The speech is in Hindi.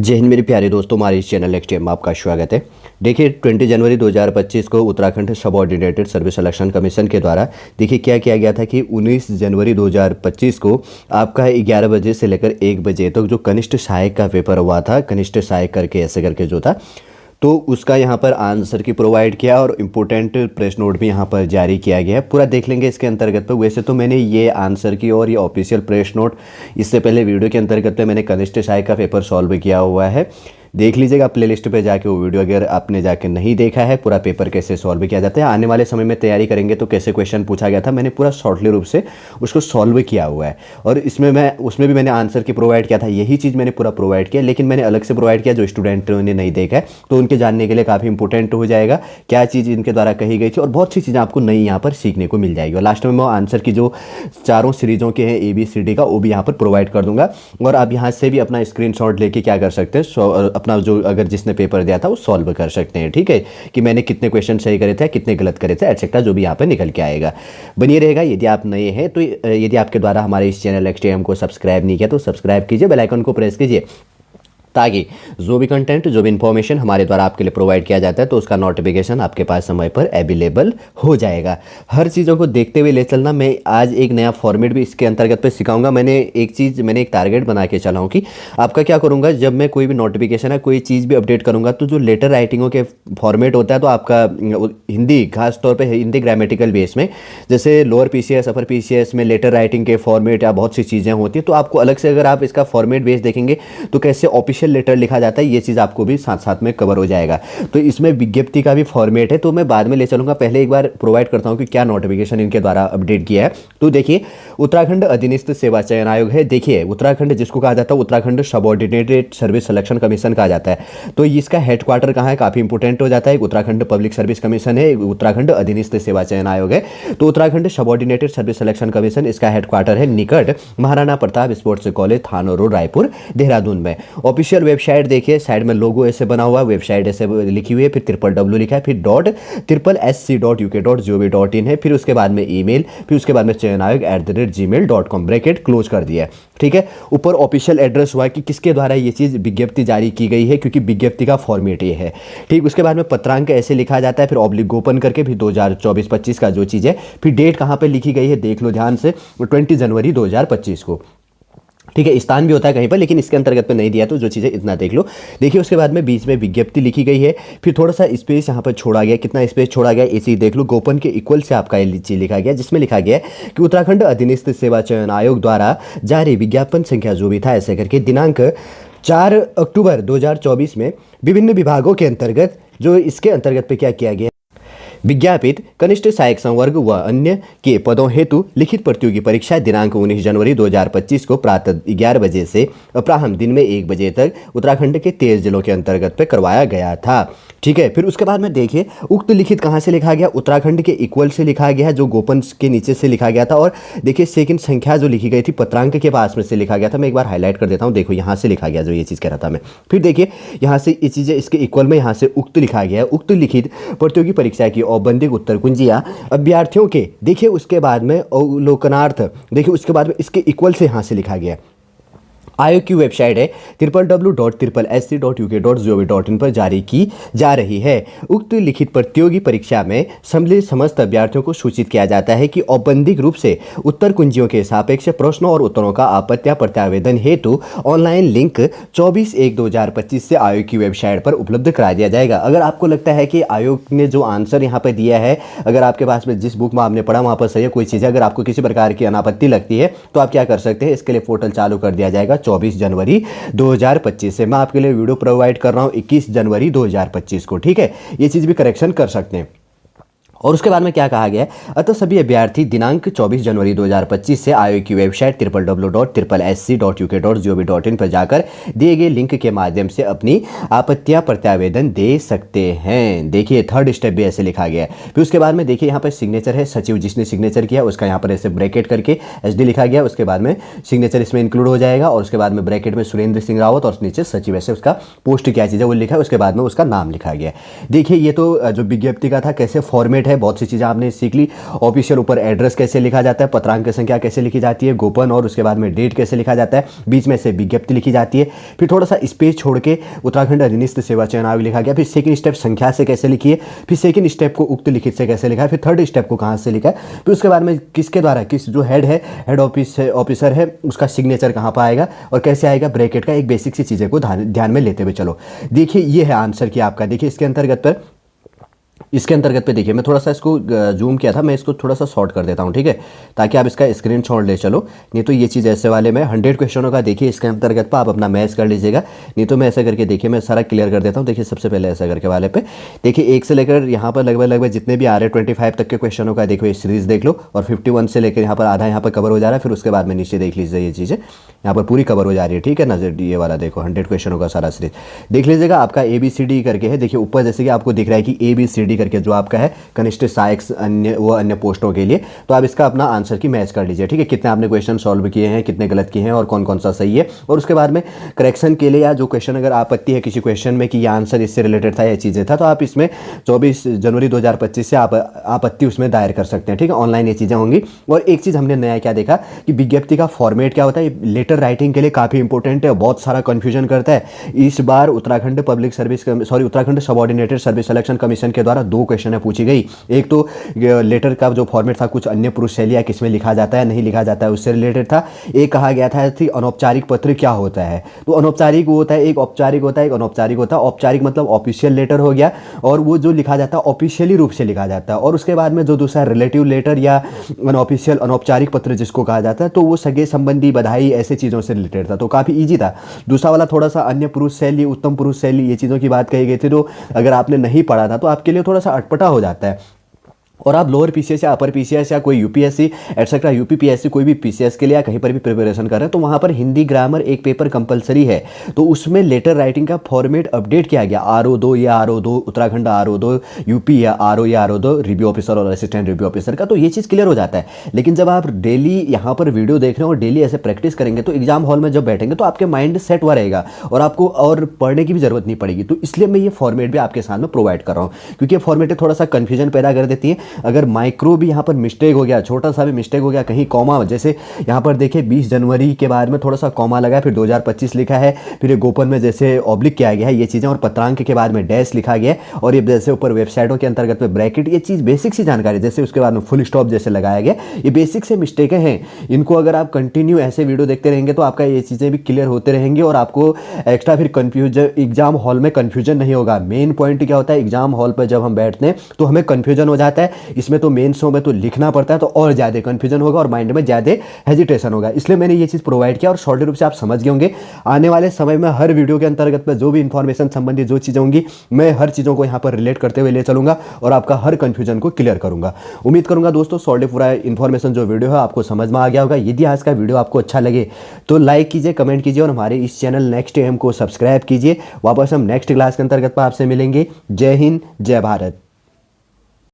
जय हिंद मेरे प्यारे दोस्तों, हमारे इस चैनल एक्सटीएम में आपका स्वागत है। देखिए 20 जनवरी 2025 को Uttarakhand subordinated service selection commission के द्वारा देखिए क्या किया गया था कि 19 जनवरी 2025 को आपका 11 बजे से लेकर 1 बजे तक जो कनिष्ठ सहायक का पेपर हुआ था, कनिष्ठ सहायक करके ऐसे करके जो था, तो उसका यहाँ पर आंसर की प्रोवाइड किया और इम्पोर्टेंट प्रेस नोट भी यहाँ पर जारी किया गया है। पूरा देख लेंगे इसके अंतर्गत पे। वैसे तो मैंने ये आंसर की और ये ऑफिशियल प्रेस नोट इससे पहले वीडियो के अंतर्गत पे मैंने कनिष्ठ सहायक का पेपर सॉल्व किया हुआ है, देख लीजिएगा प्लेलिस्ट पे जाके वो वीडियो। अगर आपने जाके नहीं देखा है पूरा पेपर कैसे सॉल्व किया जाता है, आने वाले समय में तैयारी करेंगे तो कैसे क्वेश्चन पूछा गया था, मैंने पूरा शॉर्टली रूप से उसको सॉल्व किया हुआ है। और इसमें उसमें भी मैंने आंसर की प्रोवाइड किया था, यही चीज़ मैंने पूरा प्रोवाइड किया, लेकिन मैंने अलग से प्रोवाइड किया जो स्टूडेंटों ने नहीं देखा है तो उनके जानने के लिए काफ़ी इंपॉर्टेंट हो जाएगा क्या चीज़ इनके द्वारा कही गई थी। और बहुत सी चीज़ें आपको नई यहाँ पर सीखने को मिल जाएगी। और लास्ट में मैं आंसर की जो चारों सीरीज़ों के हैं ABCD का, वो भी यहाँ पर प्रोवाइड कर दूंगा। और आप यहाँ से भी अपना स्क्रीनशॉट लेके क्या कर सकते हैं, अपना जो अगर जिसने पेपर दिया था वो सॉल्व कर सकते हैं। ठीक है कि मैंने कितने क्वेश्चन सही करे थे, कितने गलत करे थे, एटसेट्रा, जो भी यहाँ पर निकल के आएगा। बनिए रहेगा। यदि आप नए हैं तो यदि आपके द्वारा हमारे इस चैनल एक्सटीएम को सब्सक्राइब नहीं किया तो सब्सक्राइब कीजिए, बेल आइकन को प्रेस कीजिए, ताकि जो भी कंटेंट, जो भी इन्फॉर्मेशन हमारे द्वारा आपके लिए प्रोवाइड किया जाता है तो उसका नोटिफिकेशन आपके पास समय पर अवेलेबल हो जाएगा। हर चीज़ों को देखते हुए ले चलना। मैं आज एक नया फॉर्मेट भी इसके अंतर्गत पे सिखाऊंगा। मैंने एक टारगेट बना के चला हूँ कि आपका क्या करूँगा, जब मैं कोई भी नोटिफिकेशन है, कोई चीज़ भी अपडेट करूँगा तो जो लेटर राइटिंगों के फॉर्मेट होता है तो आपका हिंदी, खासतौर पर हिंदी ग्रामेटिकल बेस में, जैसे लोअर PCS अपर PCS में लेटर राइटिंग के फॉर्मेट या बहुत सी चीज़ें होती हैं, तो आपको अलग से अगर आप इसका फॉर्मेट बेस देखेंगे तो कैसे ऑफिशियल लेटर लिखा जाता है, ये चीज़ आपको भी साथ साथ में कवर हो जाएगा। तो इसमें विज्ञप्ति का भी फॉर्मेट है, तो मैं बाद में ले चलूंगा। पहले एक बार प्रोवाइड करता हूं कि क्या नोटिफिकेशन इनके द्वारा अपडेट किया है। तो देखिए उत्तराखंड अधीनस्थ सेवा चयन आयोग है। देखिए उत्तराखंड जिसको कहा जाता है Uttarakhand subordinated service selection commission कहा जाता है। तो इसका हेडक्वार्टर कहाँ है, काफ़ी इंपोर्टेंट हो जाता है। उत्तराखंड पब्लिक सर्विस कमीशन है, उत्तराखंड अधीनस्थ सेवा चयन आयोग है। तो Uttarakhand subordinated service selection commission, इसका हेडक्वार्टर है निकट महाराणा प्रताप स्पोर्ट्स कॉलेज, थाना रोड, रायपुर, देहरादून में। ऑफिशियल वेबसाइट देखिए, साइड में लोगो ऐसे बना हुआ है, वेबसाइट ऐसे लिखी हुई है, फिर www लिखा है, फिर .sc.uk.gov.in है, फिर उसके बाद में ईमेल, फिर उसके बाद में चयन आयोग @gmail.com ब्रैकेट क्लोज कर दिया है। ठीक है, ऊपर ऑफिशियल एड्रेस हुआ है कि किसके द्वारा ये चीज़ विज्ञप्ति जारी की गई है, क्योंकि विज्ञप्ति का फॉर्मेट ये है। ठीक, उसके बाद में पत्रांक ऐसे लिखा जाता है, फिर ऑब्लिक ओपन करके फिर 2024-25 का जो चीज़ है, फिर डेट कहाँ पर लिखी गई है देख लो ध्यान से, 20 जनवरी 2025 को। ठीक है, स्थान भी होता है कहीं पर, लेकिन इसके अंतर्गत पे नहीं दिया, तो जो चीज़ें इतना देख लो। देखिए उसके बाद में बीच में विज्ञप्ति लिखी गई है, फिर थोड़ा सा स्पेस यहाँ पर छोड़ा गया, कितना स्पेस छोड़ा गया इसी देख लो। गोपन के इक्वल से आपका ये चीज़ लिखा गया, जिसमें लिखा गया है कि उत्तराखंड अधीनस्थ सेवा चयन आयोग द्वारा जारी विज्ञापन संख्या जो भी था ऐसे करके दिनांक 4 अक्टूबर 2024 में विभिन्न विभागों के अंतर्गत, जो इसके अंतर्गत पे क्या किया गया, विज्ञापित कनिष्ठ सहायक संवर्ग व अन्य के पदों हेतु लिखित प्रतियोगी परीक्षा दिनांक 19 जनवरी 2025 को प्रातः 11 बजे से अपराह्न दिन में 1 बजे तक उत्तराखंड के 13 जिलों के अंतर्गत पे करवाया गया था। ठीक है, फिर उसके बाद में देखिए उक्त लिखित कहाँ से लिखा गया, उत्तराखंड के इक्वल से लिखा गया है, जो गोपन के नीचे से लिखा गया था। और देखिए सेकंड संख्या जो लिखी गई थी पत्रांक के पास में से लिखा गया था। मैं एक बार हाईलाइट कर देता हूँ, देखो यहाँ से लिखा गया जो ये चीज़ कह रहा था मैं। फिर देखिए यहाँ से ये चीज़ें इसके इक्वल में यहाँ से उक्त लिखा गया है, उक्त लिखित प्रतियोगी परीक्षा की औपबंधिक उत्तर कुंजियाँ अभ्यर्थियों के, देखिए उसके बाद में अवलोकनार्थ, देखिए उसके बाद में इसके इक्वल से यहाँ से लिखा गया। आयोग की वेबसाइट है www.sc.uk.gov.in पर जारी की जा रही है। उक्त लिखित प्रतियोगी परीक्षा में सम्मिलित समस्त अभ्यर्थियों को सूचित किया जाता है कि औपबंधिक रूप से उत्तर कुंजियों के सापेक्ष प्रश्नों और उत्तरों का आपत्ति प्रत्यावेदन हेतु ऑनलाइन लिंक 24/1/2025 से आयोग की वेबसाइट पर उपलब्ध करा दिया जाएगा। अगर आपको लगता है कि आयोग ने जो आंसर यहाँ पर दिया है, अगर आपके पास में जिस बुक में आपने पढ़ा वहाँ पर सही है कोई चीज़, अगर आपको किसी प्रकार की अनापत्ति लगती है तो आप क्या कर सकते हैं, इसके लिए पोर्टल चालू कर दिया जाएगा 24 जनवरी 2025 से। मैं आपके लिए वीडियो प्रोवाइड कर रहा हूं 21 जनवरी 2025 को। ठीक है, ये चीज़ भी करेक्शन कर सकते हैं। और उसके बाद में क्या कहा गया है, अतः सभी अभ्यर्थी दिनांक 24 जनवरी 2025 से आयोग की वेबसाइट www.sc.uk.gov.in पर जाकर दिए गए लिंक के माध्यम से अपनी आपत्तियां प्रत्यावेदन दे सकते हैं। देखिए थर्ड स्टेप भी ऐसे लिखा गया है। फिर उसके बाद में देखिए यहाँ पर सिग्नेचर है, सचिव जिसने सिग्नेचर किया उसका यहाँ पर ऐसे ब्रैकेट करके SD लिखा गया, उसके बाद में सिग्नेचर इसमें इंक्लूड हो जाएगा, और उसके बाद में ब्रैकेट में सुरेंद्र सिंह रावत, और नीचे सचिव ऐसे उसका पोस्ट क्या चीज़ है वो लिखा है, उसके बाद में उसका नाम लिखा गया। देखिए ये तो जो विज्ञप्ति का था कैसे फॉर्मेट है, बहुत सी चीज़ें आपने सीख ली। ऑफिशियल ऊपर एड्रेस कैसे लिखा जाता है, पत्रांक संख्या कैसे लिखी जाती है, गोपन और उसके बाद में डेट कैसे लिखा जाता है, बीच में से विज्ञप्ति लिखी जाती है। फिर थोड़ा सा स्पेस छोड़ के उत्तराखंड अधीनस्थ सेवा चयन आयोग लिखा गया। फिर सेकंड स्टेप संख्या से कैसे लिखी है, फिर सेकंड स्टेप को उक्त लिखित से कैसे लिखा है, फिर थर्ड स्टेप को कहाँ से लिखा है, फिर उसके बाद में किसके द्वारा, किस जो हेड है, हेड ऑफिसर है, उसका सिग्नेचर कहाँ पर आएगा और कैसे आएगा, ब्रैकेट का एक बेसिक सी चीज़ें को ध्यान में लेते हुए चलो। देखिए ये है आंसर की आपका। देखिए इसके अंतर्गत पे देखिए, मैं थोड़ा सा इसको जूम किया था, मैं इसको थोड़ा सा शॉर्ट कर देता हूँ, ठीक है, ताकि आप इसका स्क्रीनशॉट ले चलो। नहीं तो ये चीज़ ऐसे वाले में 100 क्वेश्चनों का देखिए इसके अंतर्गत पर आप अपना मैच कर लीजिएगा। नहीं तो मैं ऐसा करके देखिए मैं सारा क्लियर कर देता हूँ। देखिए सबसे पहले ऐसा करके वाले पे देखिए 1 से लेकर यहाँ पर लगभग जितने भी आ रहे हैं 25 तक के क्वेश्चनों का देखो ये सीरीज़ देख लो, और 51 से लेकर यहाँ पर आधा यहाँ पर कवर हो जा रहा है। फिर उसके बाद में नीचे देख लीजिए ये चीज़ें यहाँ पर पूरी कवर हो जा रही है, ठीक है ना। ये वाला देखो 100 क्वेश्चनों का सारा सीरीज देख लीजिएगा। आपका ABCD करके है, देखिए ऊपर जैसे कि आपको दिख रहा है कि ABCD करके जो आपका है कनिष्ठ सहायक अन्य पोस्टों के लिए, तो आप इसका अपना आंसर की मैच कर लीजिए, ठीक है। कितने आपने क्वेश्चन सॉल्व किए हैं, कितने गलत किए हैं और कौन कौन सा सही है। और उसके बाद में करेक्शन के लिए या जो क्वेश्चन अगर आपत्ति है किसी क्वेश्चन में कि यह आंसर इससे रिलेटेड था, यह चीज़ें था, तो आप इसमें 24 जनवरी 2025 से आप आपत्ति उसमें दायर कर सकते हैं, ठीक है। ऑनलाइन ये चीज़ें होंगी। और एक चीज़ हमने नया क्या देखा कि विज्ञप्ति का फॉर्मेट क्या होता है, लेटर राइटिंग के लिए काफ़ी इंपॉर्टेंट है, बहुत सारा कन्फ्यूजन करता है। इस बार Uttarakhand subordinated service selection commission के द्वारा 2 क्वेश्चन पूछी गई। एक तो लेटर का जो फॉर्मेट था कुछ अन्य पुरुष शैली या किसमें लिखा जाता है नहीं लिखा जाता है उससे रिलेटेड था। एक कहा गया था कि अनौपचारिक पत्र क्या होता है, तो अनौपचारिक होता है, एक औपचारिक होता है, एक अनौपचारिक होता है। औपचारिक मतलब ऑफिशियल लेटर हो गया, और वो जो लिखा जाता है ऑफिशियली रूप से लिखा जाता है। और उसके बाद में जो दूसरा रिलेटिव लेटर या अनऑफिशियल अनौपचारिक पत्र जिसको कहा जाता है, तो वो सगे संबंधी बधाई ऐसे चीज़ों से रिलेटेड था, तो काफ़ी ईजी था। दूसरा वाला थोड़ा सा अन्य पुरुष शैली उत्तम पुरुष शैली ये चीज़ों की बात कही गई थी, तो अगर आपने नहीं पढ़ा था तो आपके लिए थोड़ा सा अटपटा हो जाता है। और आप लोअर PCS या अपर PCS या कोई UPSC एटसेट्रा UPPSC कोई भी PCS के लिए या कहीं पर भी प्रिपरेशन कर रहे हैं, तो वहाँ पर हिंदी ग्रामर एक पेपर कंपलसरी है। तो उसमें लेटर राइटिंग का फॉर्मेट अपडेट किया गया, RO2 या RO2 उत्तराखंड, RO2 UP या RO2 रिव्यू ऑफिसर और असिस्टेंट रिव्यू ऑफिसर का, तो ये चीज़ क्लियर हो जाता है। लेकिन जब आप डेली यहाँ पर वीडियो देख रहे हो और डेली ऐसे प्रैक्टिस करेंगे, तो एग्जाम हॉल में जब बैठेंगे तो आपके माइंड सेट हुआ रहेगा और आपको और पढ़ने की भी जरूरत नहीं पड़ेगी। तो इसलिए मैं ये फॉर्मेट भी आपके साथ में प्रोवाइड कर रहा हूँ, क्योंकि ये फॉर्मेट थोड़ा सा कन्फ्यूजन पैदा कर देती है। अगर माइक्रो भी यहाँ पर मिस्टेक हो गया, छोटा सा भी मिस्टेक हो गया, कहीं कॉमा, जैसे यहाँ पर देखिए 20 जनवरी के बाद में थोड़ा सा कॉमा लगा है, फिर 2025 लिखा है, फिर गोपन में जैसे ऑब्लिक किया गया है ये चीज़ें, और पत्रांक के बाद में डैश लिखा गया है, और ये जैसे ऊपर वेबसाइटों के अंतर्गत में ब्रैकेट, ये चीज़ बेसिक सी जानकारी, जैसे उसके बाद में फुल स्टॉप जैसे लगाया गया, ये बेसिक से मिस्टेकें हैं। इनको अगर आप कंटिन्यू ऐसे वीडियो देखते रहेंगे तो आपका ये चीज़ें भी क्लियर होते रहेंगी और आपको एक्स्ट्रा फिर कन्फ्यूजन एग्जाम हॉल में कन्फ्यूजन नहीं होगा। मेन पॉइंट क्या होता है, एग्जाम हॉल पर जब हम बैठते हैं तो हमें कन्फ्यूजन हो जाता है, इसमें तो मेन शो में तो लिखना पड़ता है, तो और ज़्यादा कन्फ्यूजन होगा और माइंड में ज़्यादा हेजिटेशन होगा। इसलिए मैंने ये चीज़ प्रोवाइड किया और शॉर्ट रूप से आप समझ गए होंगे। आने वाले समय में हर वीडियो के अंतर्गत में जो भी इंफॉर्मेशन संबंधी जो चीज़ें होंगी, मैं हर चीज़ों को यहाँ पर रिलेट करते हुए ले चलूँगा और आपका हर कन्फ्यूजन को क्लियर करूँगा। उम्मीद करूँगा दोस्तों शॉर्ट पूरा इन्फॉर्मेशन जो वीडियो है आपको समझ में आ गया होगा। यदि आज का वीडियो आपको अच्छा लगे तो लाइक कीजिए, कमेंट कीजिए और हमारे इस चैनल नेक्स्ट AM को सब्सक्राइब कीजिए। वापस हम नेक्स्ट क्लास के अंतर्गत पर आपसे मिलेंगे। जय हिंद, जय भारत।